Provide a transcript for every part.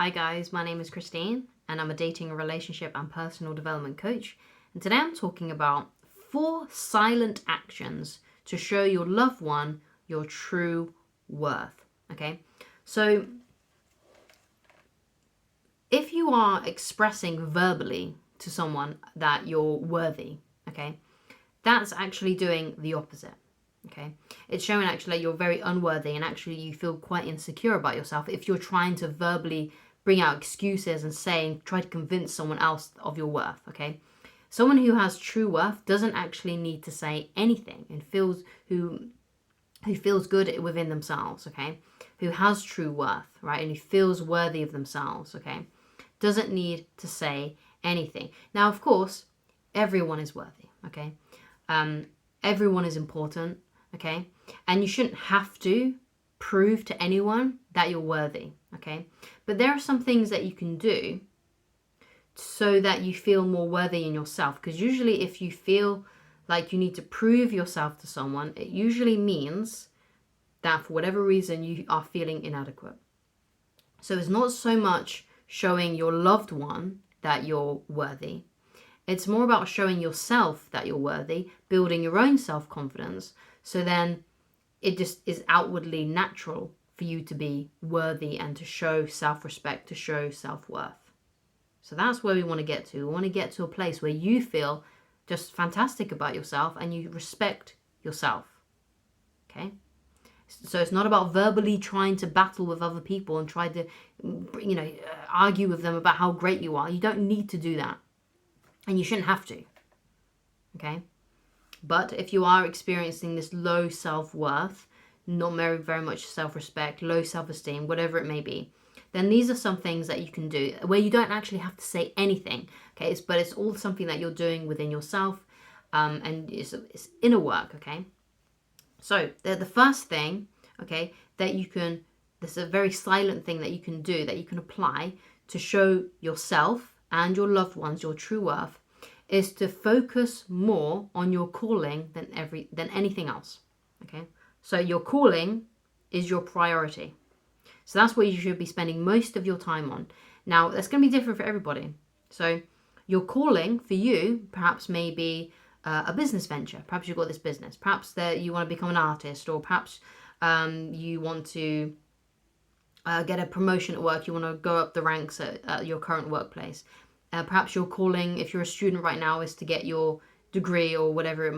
Hi guys, my name is Christine and I'm a dating, relationship and personal development coach. And today I'm talking about 4 silent actions to show your loved one your true worth. Okay, so if you are expressing verbally to someone that you're worthy, okay, that's actually doing the opposite. Okay, it's showing actually you're very unworthy and actually you feel quite insecure about yourself if you're trying to verbally bring out excuses and try to convince someone else of your worth. Okay, someone who has true worth doesn't actually need to say anything and who feels good within themselves. Okay, who has true worth, right, and who feels worthy of themselves. Okay, doesn't need to say anything. Now, of course, everyone is worthy. Okay, everyone is important. Okay, and you shouldn't have to prove to anyone that you're worthy. Okay, but there are some things that you can do so that you feel more worthy in yourself, because usually if you feel like you need to prove yourself to someone, it usually means that for whatever reason you are feeling inadequate. So it's not so much showing your loved one that you're worthy. It's more about showing yourself that you're worthy, building your own self-confidence, so then it just is outwardly natural for you to be worthy and to show self-respect, to show self-worth. So that's where we want to get to. We want to get to a place where you feel just fantastic about yourself and you respect yourself. Okay? So it's not about verbally trying to battle with other people and try to, argue with them about how great you are. You don't need to do that. And you shouldn't have to. Okay? But if you are experiencing this low self-worth, not very much self-respect, low self-esteem, whatever it may be, then these are some things that you can do where you don't actually have to say anything. Okay? But it's all something that you're doing within yourself, and it's inner work. Okay? So the first thing, okay, that you can, this is a very silent thing that you can do, that you can apply to show yourself and your loved ones your true worth, is to focus more on your calling than anything else. Okay, so your calling is your priority. So that's what you should be spending most of your time on. Now that's going to be different for everybody. So your calling for you perhaps may be a business venture. Perhaps you've got this business. Perhaps that you want to become an artist, or perhaps you want to get a promotion at work. You want to go up the ranks at your current workplace. Perhaps your calling, if you're a student right now, is to get your degree or whatever it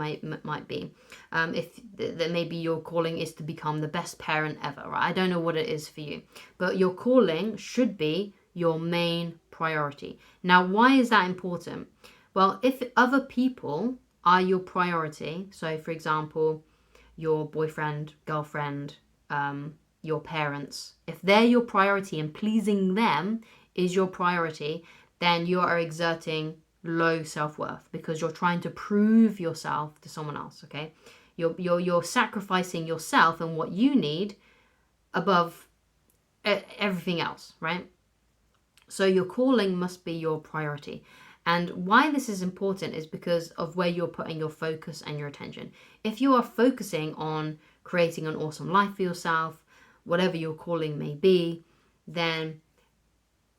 might be. If that maybe your calling is to become the best parent ever, right? I don't know what it is for you, but your calling should be your main priority. Now, why is that important? Well, if other people are your priority, so for example, your boyfriend, girlfriend, your parents, if they're your priority and pleasing them is your priority, then you are exerting low self-worth because you're trying to prove yourself to someone else. Okay, you're sacrificing yourself and what you need above everything else, right? So your calling must be your priority. And why this is important is because of where you're putting your focus and your attention. If you are focusing on creating an awesome life for yourself, whatever your calling may be, then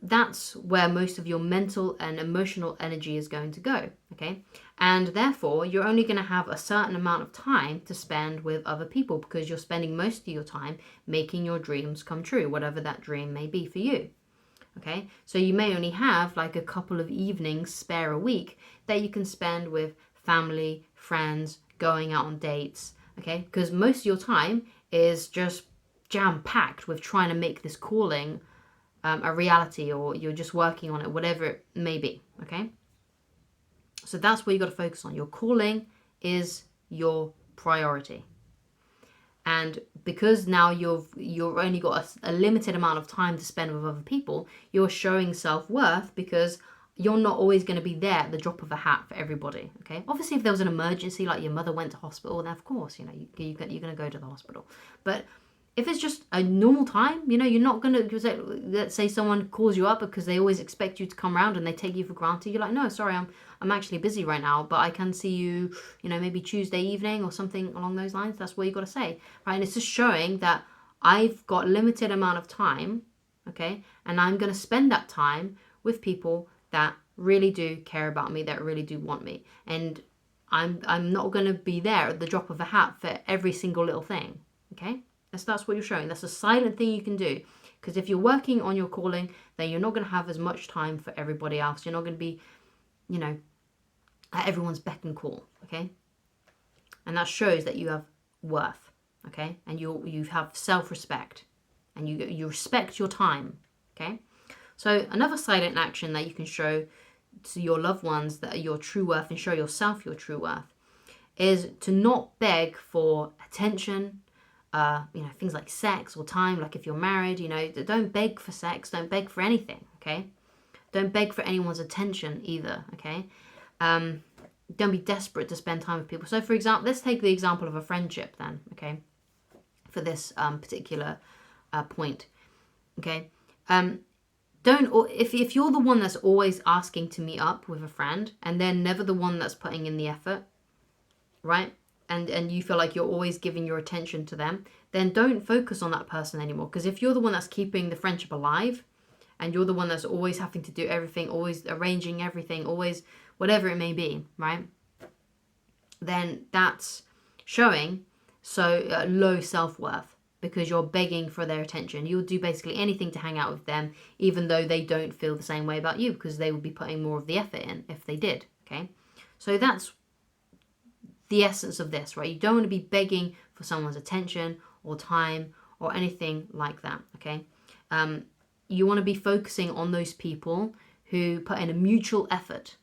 that's where most of your mental and emotional energy is going to go, okay? And therefore, you're only going to have a certain amount of time to spend with other people because you're spending most of your time making your dreams come true, whatever that dream may be for you, okay? So you may only have like a couple of evenings spare a week that you can spend with family, friends, going out on dates, okay? Because most of your time is just jam-packed with trying to make this calling a reality, or you're just working on it, whatever it may be, okay? So that's what you got to focus on. Your calling is your priority. And because now you've only got a limited amount of time to spend with other people, you're showing self-worth because you're not always going to be there at the drop of a hat for everybody, okay? Obviously, if there was an emergency, like your mother went to hospital, then of course, you're going to go to the hospital. But if it's just a normal time, you're not going to, let's say someone calls you up because they always expect you to come around and they take you for granted. You're like, no, sorry, I'm actually busy right now, but I can see you, maybe Tuesday evening or something along those lines. That's what you got to say, right? And it's just showing that I've got limited amount of time okay? And I'm going to spend that time with people that really do care about me, that really do want me. And I'm not going to be there at the drop of a hat for every single little thing, okay? That's what you're showing. That's a silent thing you can do. Because if you're working on your calling, then you're not going to have as much time for everybody else. You're not going to be, at everyone's beck and call, okay? And that shows that you have worth, okay? And you have self-respect, and you respect your time, okay? So another silent action that you can show to your loved ones that are your true worth, and show yourself your true worth, is to not beg for attention, things like sex or time. Like if you're married, don't beg for sex, don't beg for anything, okay? Don't beg for anyone's attention either, okay? Don't be desperate to spend time with people. So for example, let's take the example of a friendship then, okay? For this particular point, okay? If you're the one that's always asking to meet up with a friend and they're never the one that's putting in the effort, right? And you feel like you're always giving your attention to them, then don't focus on that person anymore. Because if you're the one that's keeping the friendship alive, and you're the one that's always having to do everything, always arranging everything, always whatever it may be, right? Then that's showing low self-worth, because you're begging for their attention. You'll do basically anything to hang out with them, even though they don't feel the same way about you, because they would be putting more of the effort in if they did, okay? So that's the essence of this, right? You don't want to be begging for someone's attention or time or anything like that, okay? You want to be focusing on those people who put in a mutual effort.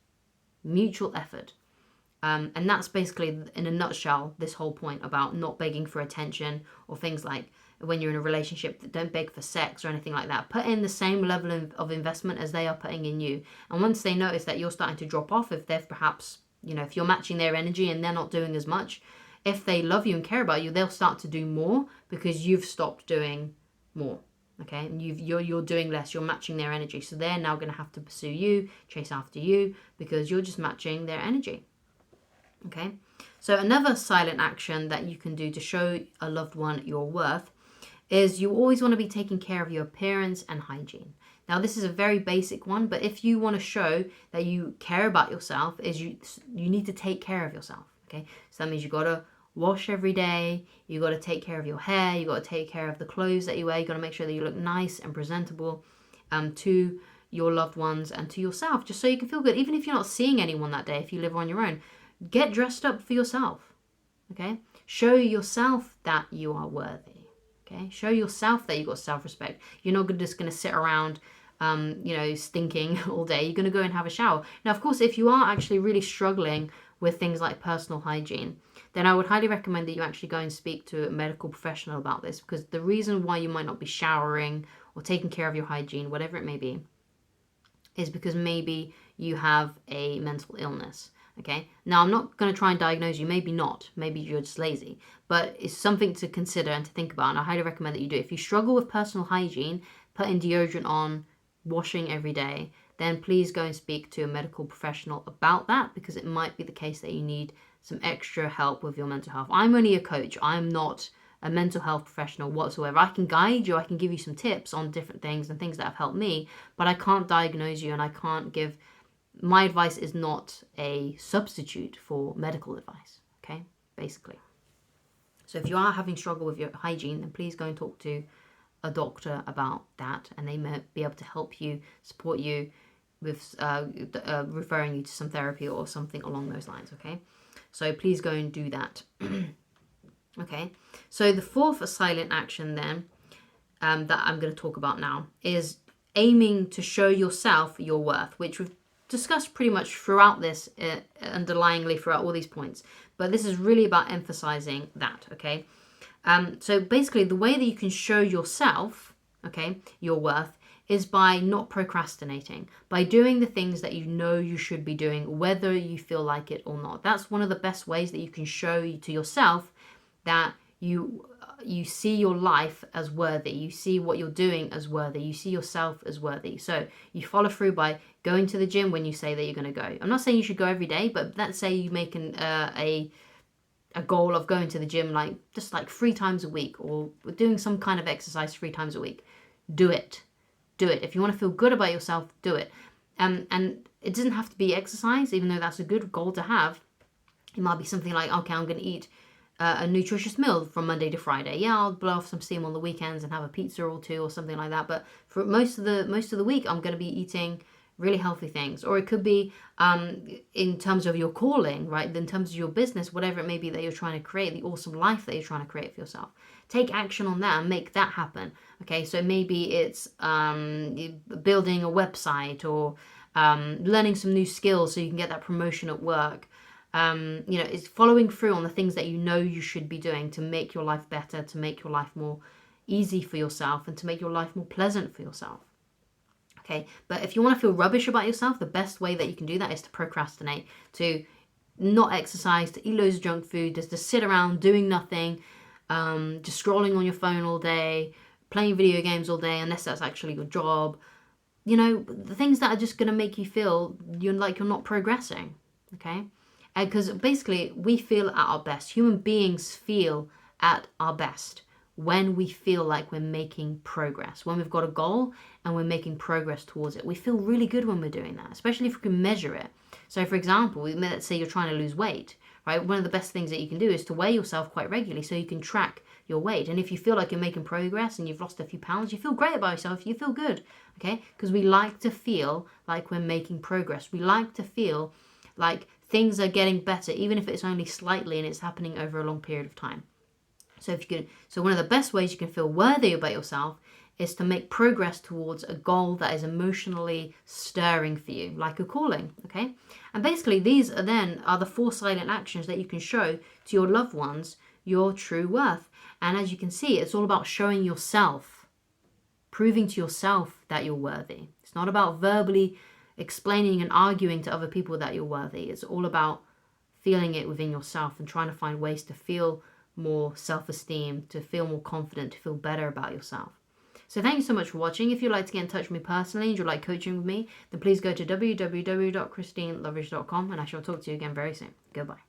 And that's basically, in a nutshell, this whole point about not begging for attention, or things like when you're in a relationship, don't beg for sex or anything like that. Put in the same level of investment as they are putting in you. And once they notice that you're starting to drop off, if they've perhaps, if you're matching their energy and they're not doing as much, if they love you and care about you, they'll start to do more because you've stopped doing more. Okay, and you're doing less, you're matching their energy. So they're now going to have to pursue you, chase after you, because you're just matching their energy. Okay, so another silent action that you can do to show a loved one your worth is you always want to be taking care of your appearance and hygiene. Now, this is a very basic one, but if you want to show that you care about yourself, is you need to take care of yourself. Okay, so that means you got to wash every day, you got to take care of your hair, you got to take care of the clothes that you wear, you got to make sure that you look nice and presentable to your loved ones and to yourself, just so you can feel good. Even if you're not seeing anyone that day, if you live on your own, get dressed up for yourself, okay? Show yourself that you are worthy, okay? Show yourself that you got self-respect. You're not just going to sit around stinking all day. You're going to go and have a shower. Now, of course, if you are actually really struggling with things like personal hygiene, then I would highly recommend that you actually go and speak to a medical professional about this, because the reason why you might not be showering or taking care of your hygiene, whatever it may be, is because maybe you have a mental illness. Okay, now I'm not going to try and diagnose you, maybe not, maybe you're just lazy, but it's something to consider and to think about, and I highly recommend that you do. If you struggle with personal hygiene, putting deodorant on, washing every day, then please go and speak to a medical professional about that, because it might be the case that you need some extra help with your mental health. I'm only a coach. I'm not a mental health professional whatsoever. I can guide you, I can give you some tips on different things and things that have helped me, but I can't diagnose you, and I can't give... My advice is not a substitute for medical advice, okay, basically. So if you are having struggle with your hygiene, then please go and talk to a doctor about that, and they may be able to help you, support you with referring you to some therapy or something along those lines, okay? So please go and do that. Okay, so the fourth silent action then that I'm going to talk about now is aiming to show yourself your worth, which we've discussed pretty much throughout this, underlyingly throughout all these points, but this is really about emphasizing that, okay? So basically the way that you can show yourself, okay, your worth, is by not procrastinating, by doing the things that you know you should be doing, whether you feel like it or not. That's one of the best ways that you can show to yourself that you see your life as worthy, you see what you're doing as worthy, you see yourself as worthy. So you follow through by going to the gym when you say that you're going to go. I'm not saying you should go every day, but let's say you make a goal of going to the gym just like 3 times a week, or doing some kind of exercise 3 times a week. Do it. do it. If you want to feel good about yourself, do it. And it doesn't have to be exercise, even though that's a good goal to have. It might be something like, okay, I'm going to eat a nutritious meal from Monday to Friday. Yeah, I'll blow off some steam on the weekends and have a pizza or two or something like that. But for most of the week, I'm going to be eating really healthy things. Or it could be in terms of your calling, right? In terms of your business, whatever it may be that you're trying to create, the awesome life that you're trying to create for yourself. Take action on that and make that happen. Okay, so maybe it's building a website or learning some new skills so you can get that promotion at work. It's following through on the things that you know you should be doing to make your life better, to make your life more easy for yourself, and to make your life more pleasant for yourself. Okay, but if you want to feel rubbish about yourself, the best way that you can do that is to procrastinate, to not exercise, to eat loads of junk food, just to sit around doing nothing, just scrolling on your phone all day, playing video games all day, unless that's actually your job. The things that are just going to make you feel you're not progressing. Okay. Because basically, we feel at our best. Human beings feel at our best when we feel like we're making progress. When we've got a goal and we're making progress towards it. We feel really good when we're doing that, especially if we can measure it. So, for example, let's say you're trying to lose weight, right? One of the best things that you can do is to weigh yourself quite regularly so you can track your weight. And if you feel like you're making progress and you've lost a few pounds, you feel great about yourself. You feel good, okay? Because we like to feel like we're making progress. We like to feel like things are getting better, even if it's only slightly and it's happening over a long period of time. So one of the best ways you can feel worthy about yourself is to make progress towards a goal that is emotionally stirring for you, like a calling, okay? And basically these are the 4 silent actions that you can show to your loved ones your true worth. And as you can see, it's all about showing yourself, proving to yourself that you're worthy. It's not about verbally explaining and arguing to other people that you're worthy. It's all about feeling it within yourself and trying to find ways to feel more self-esteem, to feel more confident, to feel better about yourself. So thank you so much for watching. If you'd like to get in touch with me personally and you'd like coaching with me, then please go to www.christineloveridge.com and I shall talk to you again very soon. Goodbye.